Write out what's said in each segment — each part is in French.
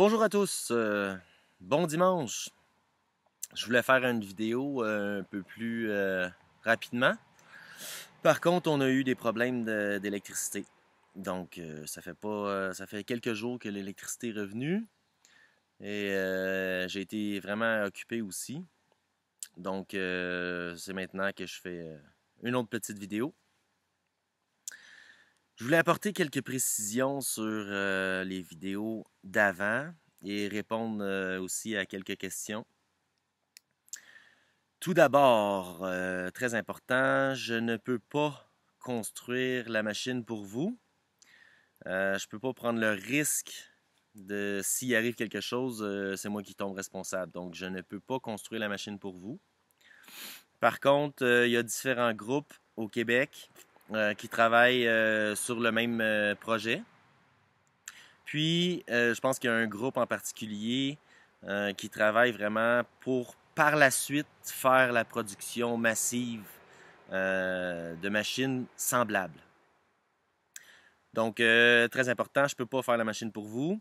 Bonjour à tous, bon dimanche. Je voulais faire une vidéo un peu plus rapidement. Par contre, on a eu des problèmes d'électricité. Donc, ça fait quelques jours que l'électricité est revenue et j'ai été vraiment occupé aussi. Donc, c'est maintenant que je fais une autre petite vidéo. Je voulais apporter quelques précisions sur les vidéos d'avant et répondre aussi à quelques questions. Tout d'abord, très important, je ne peux pas construire la machine pour vous. Je ne peux pas prendre le risque de s'il arrive quelque chose, c'est moi qui tombe responsable. Donc, je ne peux pas construire la machine pour vous. Par contre, il y a différents groupes au Québec qui travaillent sur le même projet. Puis, je pense qu'il y a un groupe en particulier qui travaille vraiment pour, par la suite, faire la production massive de machines semblables. Donc, très important, je ne peux pas faire la machine pour vous.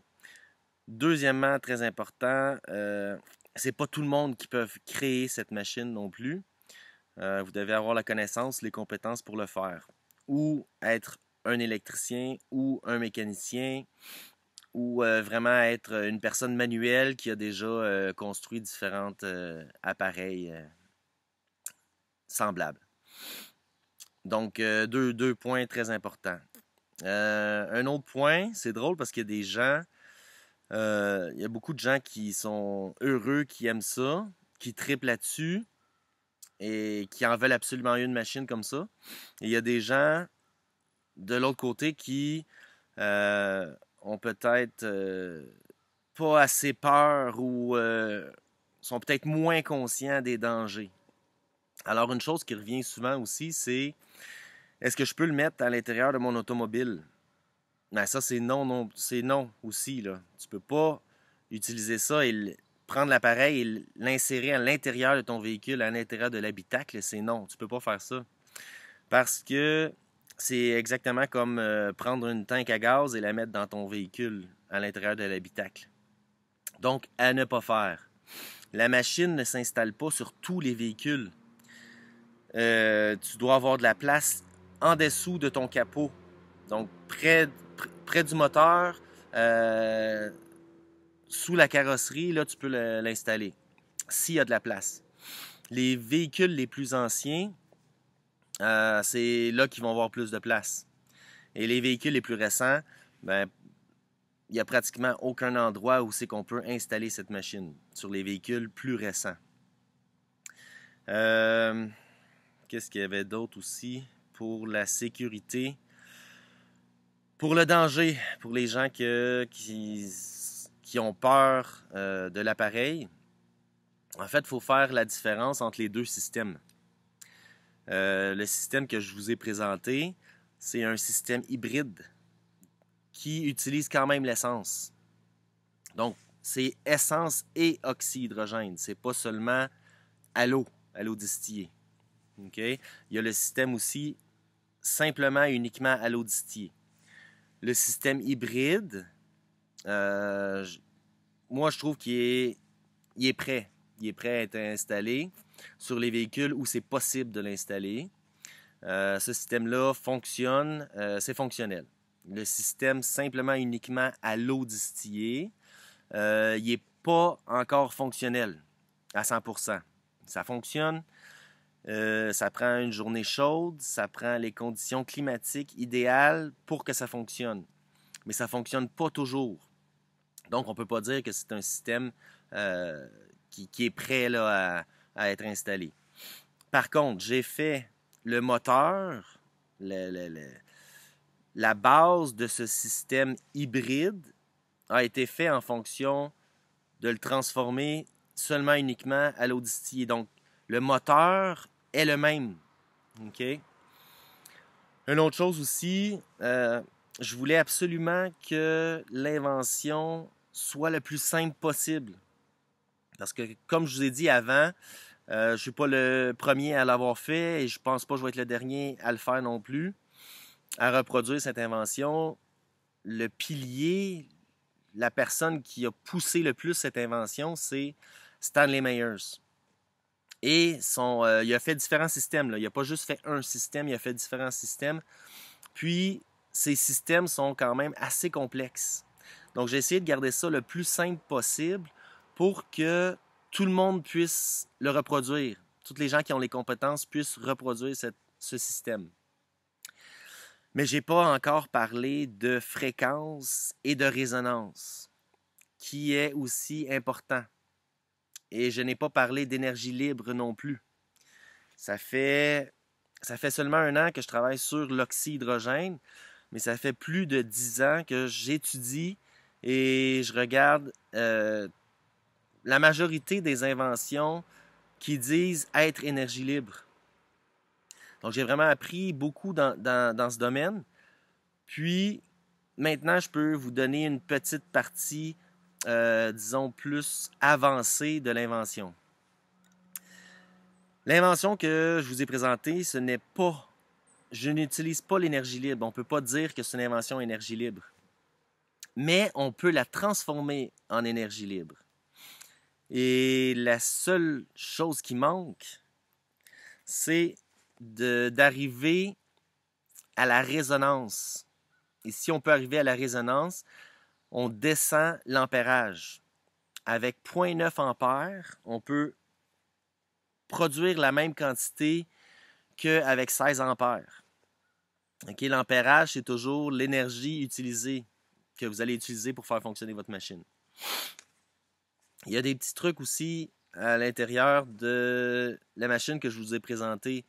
Deuxièmement, très important, c'est pas tout le monde qui peut créer cette machine non plus. Vous devez avoir la connaissance, les compétences pour le faire. Ou être un électricien ou un mécanicien, ou vraiment être une personne manuelle qui a déjà construit différents appareils semblables. Donc, deux points très importants. Un autre point, c'est drôle parce qu'il y a des gens, il y a beaucoup de gens qui sont heureux, qui aiment ça, qui triplent là-dessus et qui en veulent absolument une machine comme ça. Et il y a des gens de l'autre côté qui ont peut-être pas assez peur ou sont peut-être moins conscients des dangers. Alors, une chose qui revient souvent aussi, c'est est-ce que je peux le mettre à l'intérieur de mon automobile? Ben, ça, c'est non, c'est non aussi, là. Tu peux pas utiliser ça et prendre l'appareil et l'insérer à l'intérieur de ton véhicule, à l'intérieur de l'habitacle, c'est non. Tu peux pas faire ça. Parce que c'est exactement comme prendre une tank à gaz et la mettre dans ton véhicule à l'intérieur de l'habitacle. Donc, à ne pas faire. La machine ne s'installe pas sur tous les véhicules. Tu dois avoir de la place en dessous de ton capot. Donc, près du moteur, sous la carrosserie, là, tu peux l'installer, s'il y a de la place. Les véhicules les plus anciens, c'est là qu'ils vont avoir plus de place. Et les véhicules les plus récents, ben, il n'y a pratiquement aucun endroit où c'est qu'on peut installer cette machine sur les véhicules plus récents. Qu'est-ce qu'il y avait d'autre aussi pour la sécurité? Pour le danger, pour les gens qui ont peur de l'appareil, en fait, il faut faire la différence entre les deux systèmes. Le système que je vous ai présenté, c'est un système hybride qui utilise quand même l'essence. Donc, c'est essence et oxyhydrogène. C'est pas seulement à l'eau distillée. Okay? Il y a le système aussi simplement et uniquement à l'eau distillée. Le système hybride, moi, je trouve qu'il est prêt. Il est prêt à être installé sur les véhicules où c'est possible de l'installer. Ce système-là fonctionne, c'est fonctionnel. Le système simplement uniquement à l'eau distillée, il n'est pas encore fonctionnel à 100%. Ça fonctionne, ça prend une journée chaude, ça prend les conditions climatiques idéales pour que ça fonctionne. Mais ça ne fonctionne pas toujours. Donc, on ne peut pas dire que c'est un système qui est prêt là, à être installé. Par contre, j'ai fait le moteur, la base de ce système hybride a été fait en fonction de le transformer seulement uniquement à l'eau distillée. Donc, le moteur est le même. OK? Une autre chose aussi, je voulais absolument que l'invention soit le plus simple possible. Parce que, comme je vous ai dit avant, je ne suis pas le premier à l'avoir fait et je ne pense pas que je vais être le dernier à le faire non plus, à reproduire cette invention. Le pilier, la personne qui a poussé le plus cette invention, c'est Stanley Myers. Et il a fait différents systèmes, là. Il n'a pas juste fait un système, il a fait différents systèmes. Puis, ces systèmes sont quand même assez complexes. Donc, j'ai essayé de garder ça le plus simple possible pour que tout le monde puisse le reproduire. Tous les gens qui ont les compétences puissent reproduire ce système. Mais je n'ai pas encore parlé de fréquence et de résonance, qui est aussi important. Et je n'ai pas parlé d'énergie libre non plus. Ça fait seulement 1 an que je travaille sur l'oxyhydrogène, mais ça fait plus de 10 ans que j'étudie et je regarde la majorité des inventions qui disent être énergie libre. Donc, j'ai vraiment appris beaucoup dans ce domaine. Puis, maintenant, je peux vous donner une petite partie, disons, plus avancée de l'invention. L'invention que je vous ai présentée, ce n'est pas... Je n'utilise pas l'énergie libre. On ne peut pas dire que c'est une invention énergie libre. Mais on peut la transformer en énergie libre. Et la seule chose qui manque, c'est d'arriver à la résonance. Et si on peut arriver à la résonance, on descend l'ampérage. Avec 0,9 ampères, on peut produire la même quantité qu'avec 16 ampères. Okay, l'ampérage, c'est toujours l'énergie utilisée que vous allez utiliser pour faire fonctionner votre machine. Il y a des petits trucs aussi à l'intérieur de la machine que je vous ai présenté.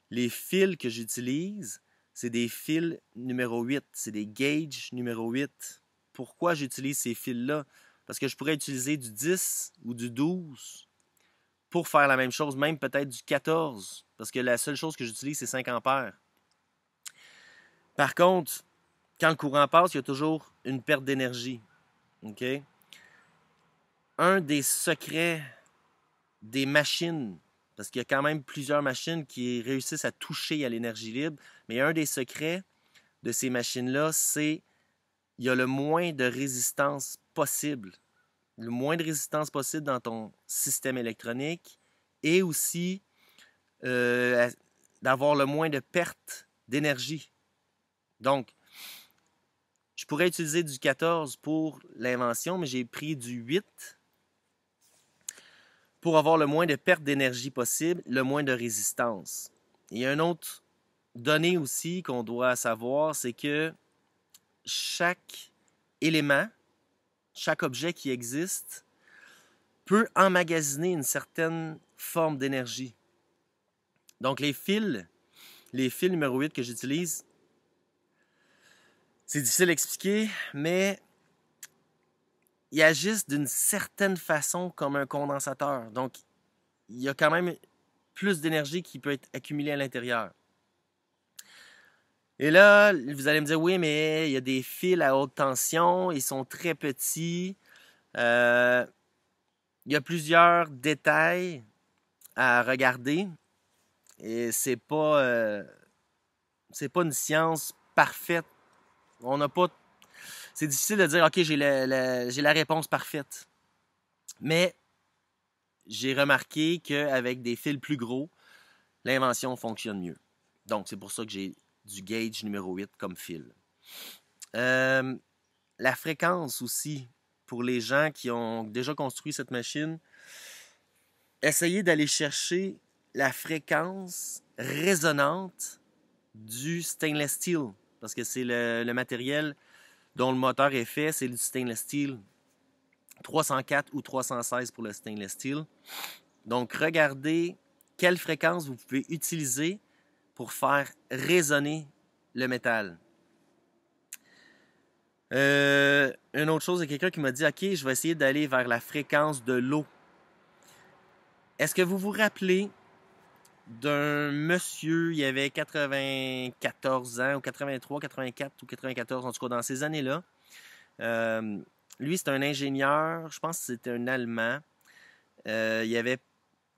Les fils que j'utilise, c'est des fils numéro 8. C'est des gauges numéro 8. Pourquoi j'utilise ces fils-là? Parce que je pourrais utiliser du 10 ou du 12 pour faire la même chose, même peut-être du 14. Parce que la seule chose que j'utilise, c'est 5 ampères. Par contre, quand le courant passe, il y a toujours une perte d'énergie. Okay? Un des secrets des machines, parce qu'il y a quand même plusieurs machines qui réussissent à toucher à l'énergie libre, mais un des secrets de ces machines-là, c'est qu'il y a le moins de résistance possible. Le moins de résistance possible dans ton système électronique et aussi d'avoir le moins de perte d'énergie. Donc, je pourrais utiliser du 14 pour l'invention, mais j'ai pris du 8 pour avoir le moins de perte d'énergie possible, le moins de résistance. Il y a une autre donnée aussi qu'on doit savoir, c'est que chaque élément, chaque objet qui existe peut emmagasiner une certaine forme d'énergie. Donc, les fils numéro 8 que j'utilise, c'est difficile à expliquer, mais ils agissent d'une certaine façon comme un condensateur. Donc, il y a quand même plus d'énergie qui peut être accumulée à l'intérieur. Et là, vous allez me dire, oui, mais il y a des fils à haute tension, ils sont très petits. Il y a plusieurs détails à regarder. Et c'est pas une science parfaite. On n'a pas... C'est difficile de dire, OK, j'ai la réponse parfaite. Mais j'ai remarqué qu'avec des fils plus gros, l'invention fonctionne mieux. Donc, c'est pour ça que j'ai du gauge numéro 8 comme fil. La fréquence aussi, pour les gens qui ont déjà construit cette machine, essayez d'aller chercher la fréquence résonante du stainless steel, parce que c'est le matériel dont le moteur est fait, c'est du stainless steel. 304 ou 316 pour le stainless steel. Donc, regardez quelle fréquence vous pouvez utiliser pour faire résonner le métal. Une autre chose, il y a quelqu'un qui m'a dit « OK, je vais essayer d'aller vers la fréquence de l'eau. » Est-ce que vous vous rappelez d'un monsieur, il avait 94 ans, ou 83, 84 ou 94, en tout cas dans ces années-là. Lui, c'est un ingénieur, je pense que c'était un Allemand. Il avait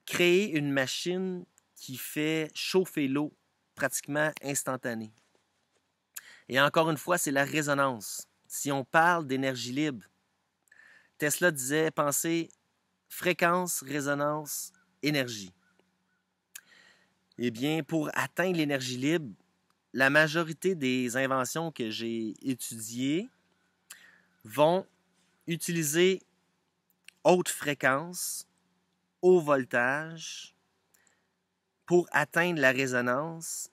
créé une machine qui fait chauffer l'eau pratiquement instantanée. Et encore une fois, c'est la résonance. Si on parle d'énergie libre, Tesla disait, pensez fréquence, résonance, énergie. Eh bien, pour atteindre l'énergie libre, la majorité des inventions que j'ai étudiées vont utiliser haute fréquence, haut voltage, pour atteindre la résonance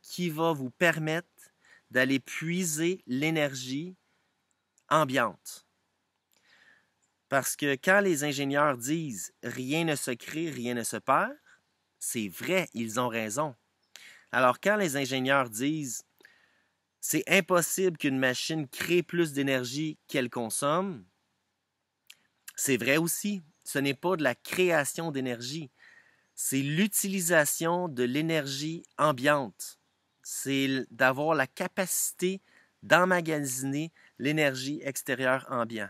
qui va vous permettre d'aller puiser l'énergie ambiante. Parce que quand les ingénieurs disent « rien ne se crée, rien ne se perd », c'est vrai, ils ont raison. Alors quand les ingénieurs disent « c'est impossible qu'une machine crée plus d'énergie qu'elle consomme », c'est vrai aussi. Ce n'est pas de la création d'énergie, c'est l'utilisation de l'énergie ambiante. C'est d'avoir la capacité d'emmagasiner l'énergie extérieure ambiante.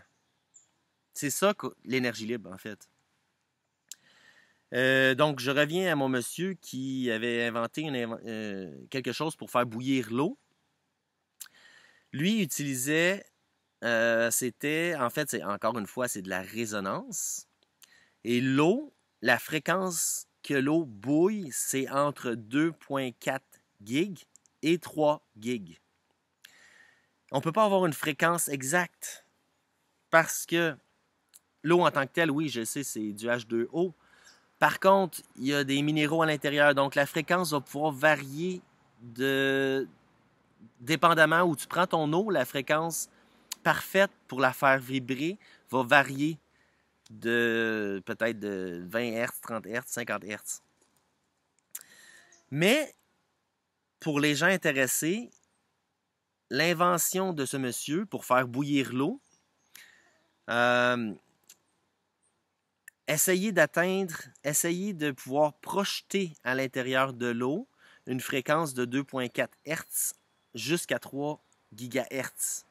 C'est ça que l'énergie libre, en fait. Donc, je reviens à mon monsieur qui avait inventé quelque chose pour faire bouillir l'eau. Lui utilisait, encore une fois, c'est de la résonance. Et l'eau, la fréquence que l'eau bouille, c'est entre 2,4 gigs et 3 gigs. On ne peut pas avoir une fréquence exacte parce que l'eau en tant que telle, oui, je sais, c'est du H2O. Par contre, il y a des minéraux à l'intérieur, donc la fréquence va pouvoir varier dépendamment où tu prends ton eau, la fréquence parfaite pour la faire vibrer va varier de peut-être de 20 Hz, 30 Hz, 50 Hz. Mais pour les gens intéressés, l'invention de ce monsieur pour faire bouillir l'eau, essayez de pouvoir projeter à l'intérieur de l'eau une fréquence de 2,4 Hz jusqu'à 3 GHz.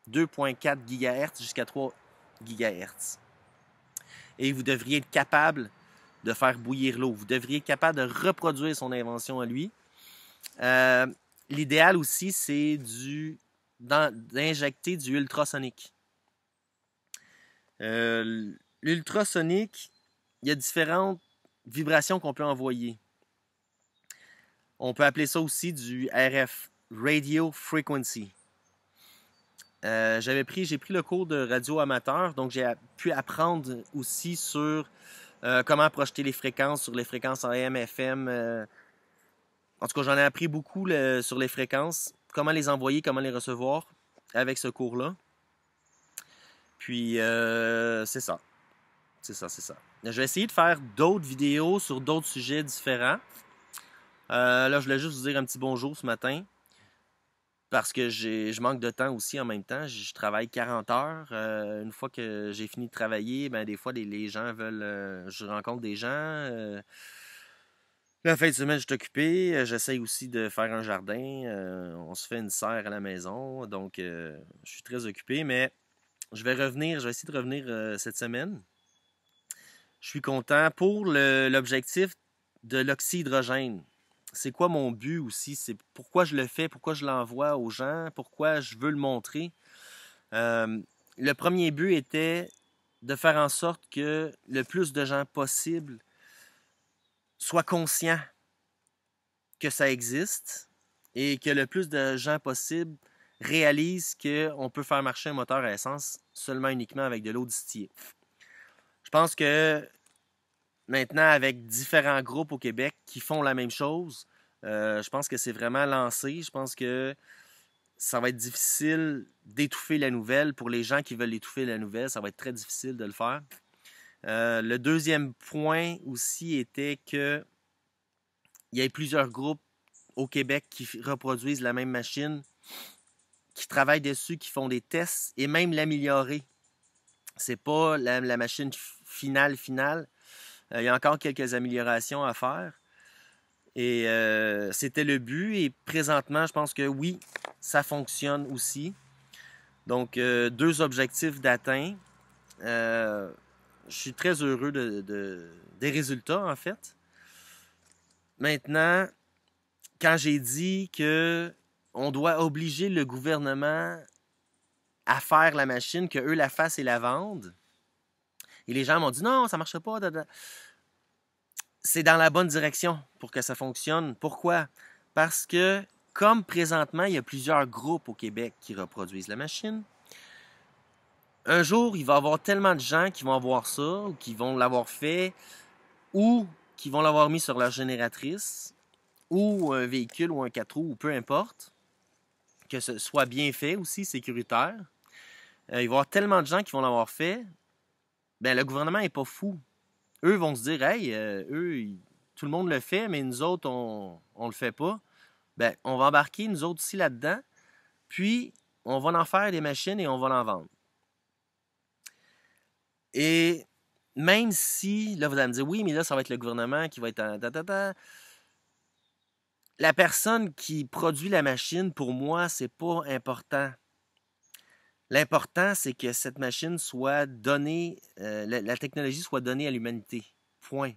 2,4 GHz jusqu'à 3 GHz. Et vous devriez être capable de faire bouillir l'eau. Vous devriez être capable de reproduire son invention à lui. L'idéal aussi, c'est d'injecter du ultrasonique. L'ultrasonique, il y a différentes vibrations qu'on peut envoyer. On peut appeler ça aussi du RF, Radio Frequency. J'ai pris le cours de radio amateur, donc j'ai pu apprendre aussi sur comment projeter les fréquences sur les fréquences AM, FM. En tout cas, j'en ai appris beaucoup sur les fréquences, comment les envoyer, comment les recevoir avec ce cours-là. Puis, c'est ça. Je vais essayer de faire d'autres vidéos sur d'autres sujets différents. Là, je voulais juste vous dire un petit bonjour ce matin. Parce que je manque de temps aussi en même temps. Je travaille 40 heures. Une fois que j'ai fini de travailler, ben, des fois, les gens veulent... je rencontre des gens. La fin de semaine, je suis occupé. J'essaye aussi de faire un jardin. On se fait une serre à la maison. Donc, je suis très occupé. Mais je vais essayer de revenir cette semaine. Je suis content pour l'objectif de l'oxyhydrogène. C'est quoi mon but aussi? C'est pourquoi je le fais, pourquoi je l'envoie aux gens, pourquoi je veux le montrer. Le premier but était de faire en sorte que le plus de gens possible soient conscients que ça existe et que le plus de gens possible réalisent qu'on peut faire marcher un moteur à essence seulement uniquement avec de l'eau distillée. Je pense que maintenant, avec différents groupes au Québec qui font la même chose, je pense que c'est vraiment lancé. Je pense que ça va être difficile d'étouffer la nouvelle. Pour les gens qui veulent étouffer la nouvelle, ça va être très difficile de le faire. Le deuxième point aussi était qu'il y a plusieurs groupes au Québec qui reproduisent la même machine, qui travaillent dessus, qui font des tests et même l'améliorer. C'est pas la machine finale. Il y a encore quelques améliorations à faire. Et c'était le but. Et présentement, je pense que oui, ça fonctionne aussi. Donc, 2 objectifs d'atteints. Je suis très heureux des résultats, en fait. Maintenant, quand j'ai dit qu'on doit obliger le gouvernement à faire la machine, qu'eux la fassent et la vendent. Et les gens m'ont dit non, ça ne marche pas. C'est dans la bonne direction pour que ça fonctionne. Pourquoi? Parce que, comme présentement, il y a plusieurs groupes au Québec qui reproduisent la machine, un jour, il va y avoir tellement de gens qui vont avoir ça, ou qui vont l'avoir fait, ou qui vont l'avoir mis sur leur génératrice, ou un véhicule, ou un 4 roues, ou peu importe, que ce soit bien fait aussi, sécuritaire. Il va y avoir tellement de gens qui vont l'avoir fait, ben le gouvernement n'est pas fou. Eux vont se dire, hey, tout le monde le fait, mais nous autres, on le fait pas. Ben, on va embarquer, nous autres aussi, là-dedans, puis on va en faire des machines et on va en vendre. Et même si, là, vous allez me dire, oui, mais là, ça va être le gouvernement qui va être en... La personne qui produit la machine, pour moi, c'est pas important. L'important, c'est que cette machine soit donnée, la technologie soit donnée à l'humanité. Point.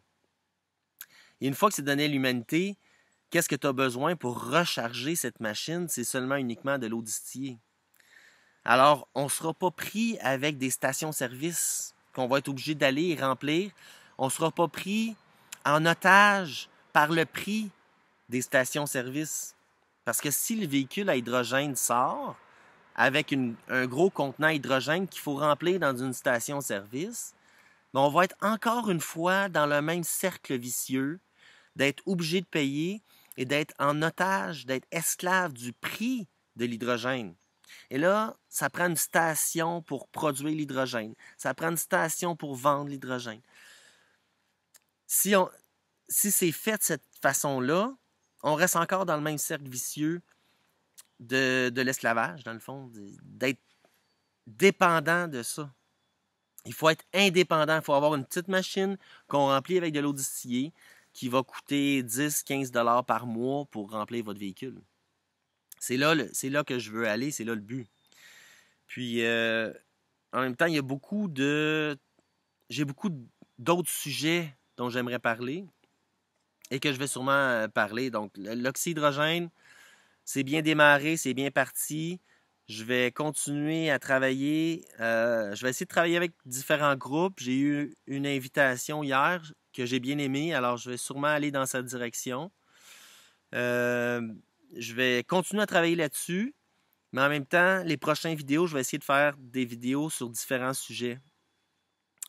Et une fois que c'est donné à l'humanité, qu'est-ce que tu as besoin pour recharger cette machine? C'est seulement uniquement de l'eau distillée. Alors, on ne sera pas pris avec des stations-service qu'on va être obligé d'aller et remplir. On ne sera pas pris en otage par le prix des stations-service. Parce que si le véhicule à hydrogène sort avec un gros contenant hydrogène qu'il faut remplir dans une station-service, ben on va être encore une fois dans le même cercle vicieux d'être obligé de payer et d'être en otage, d'être esclave du prix de l'hydrogène. Et là, ça prend une station pour produire l'hydrogène. Ça prend une station pour vendre l'hydrogène. Si c'est fait de cette façon-là, on reste encore dans le même cercle vicieux de l'esclavage, dans le fond, d'être dépendant de ça. Il faut être indépendant. Il faut avoir une petite machine qu'on remplit avec de l'eau distillée qui va coûter 10-15 $ par mois pour remplir votre véhicule. C'est là que je veux aller, c'est là le but. Puis, en même temps, j'ai beaucoup d'autres sujets dont j'aimerais parler et que je vais sûrement parler. Donc, l'oxydrogène, c'est bien démarré, c'est bien parti. Je vais continuer à travailler. Je vais essayer de travailler avec différents groupes. J'ai eu une invitation hier que j'ai bien aimée, alors je vais sûrement aller dans cette direction. Je vais continuer à travailler là-dessus, mais en même temps, les prochaines vidéos, je vais essayer de faire des vidéos sur différents sujets.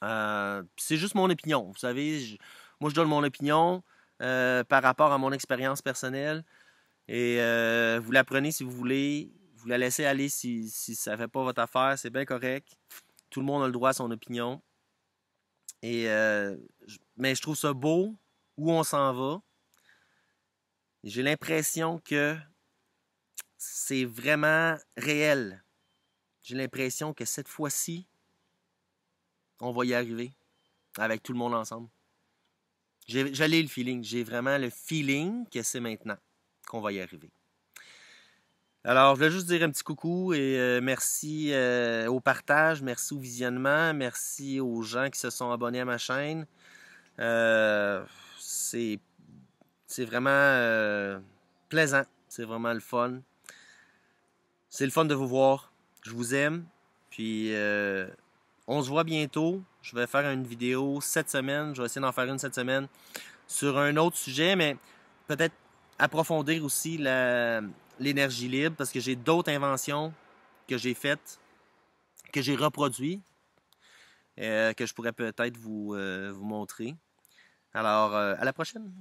C'est juste mon opinion. Vous savez, moi, je donne mon opinion par rapport à mon expérience personnelle. Et vous la prenez si vous voulez. Vous la laissez aller si ça ne fait pas votre affaire. C'est bien correct. Tout le monde a le droit à son opinion. Mais je trouve ça beau où on s'en va. J'ai l'impression que c'est vraiment réel. J'ai l'impression que cette fois-ci, on va y arriver avec tout le monde ensemble. J'ai le feeling. J'ai vraiment le feeling que c'est maintenant qu'on va y arriver. Alors, je voulais juste dire un petit coucou et merci au partage, merci au visionnement, merci aux gens qui se sont abonnés à ma chaîne. C'est vraiment plaisant, c'est vraiment le fun. C'est le fun de vous voir. Je vous aime. Puis, on se voit bientôt. Je vais faire une vidéo cette semaine. Je vais essayer d'en faire une cette semaine sur un autre sujet, mais peut-être approfondir aussi l'énergie libre parce que j'ai d'autres inventions que j'ai faites, que j'ai reproduites, que je pourrais peut-être vous montrer. Alors, à la prochaine!